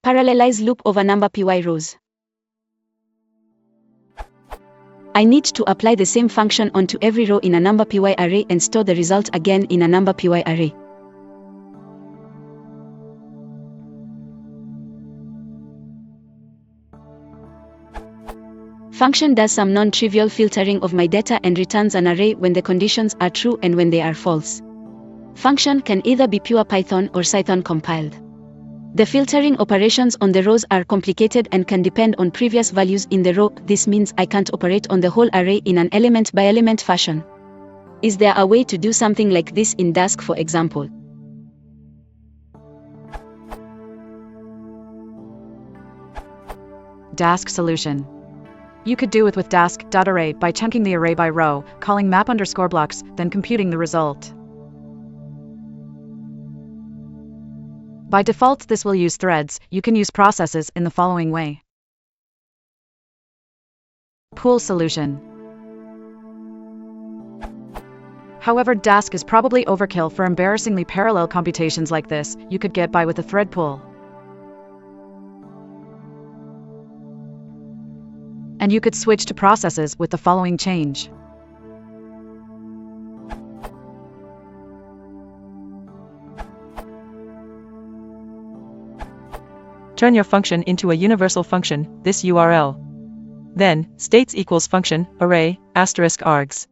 Parallelize loop over Numpy rows. I need to apply the same function onto every row in a Numpy array and store the result again in a Numpy array. Function does some non-trivial filtering of my data and returns an array when the conditions are true and when they are false. Function can either be pure Python or Python compiled. The filtering operations on the rows are complicated and can depend on previous values in the row. This means I can't operate on the whole array in an element-by-element fashion. Is there a way to do something like this in dask, for example? Dask solution. You could do it with dask.array by chunking the array by row, calling map_blocks, then computing the result. By default, this will use threads. You can use processes in the following way. Pool solution. However, dask is probably overkill for embarrassingly parallel computations like this. You could get by with a thread pool. And you could switch to processes with the following change. Turn your function into a universal function, this URL. Then, states equals function, array, *args.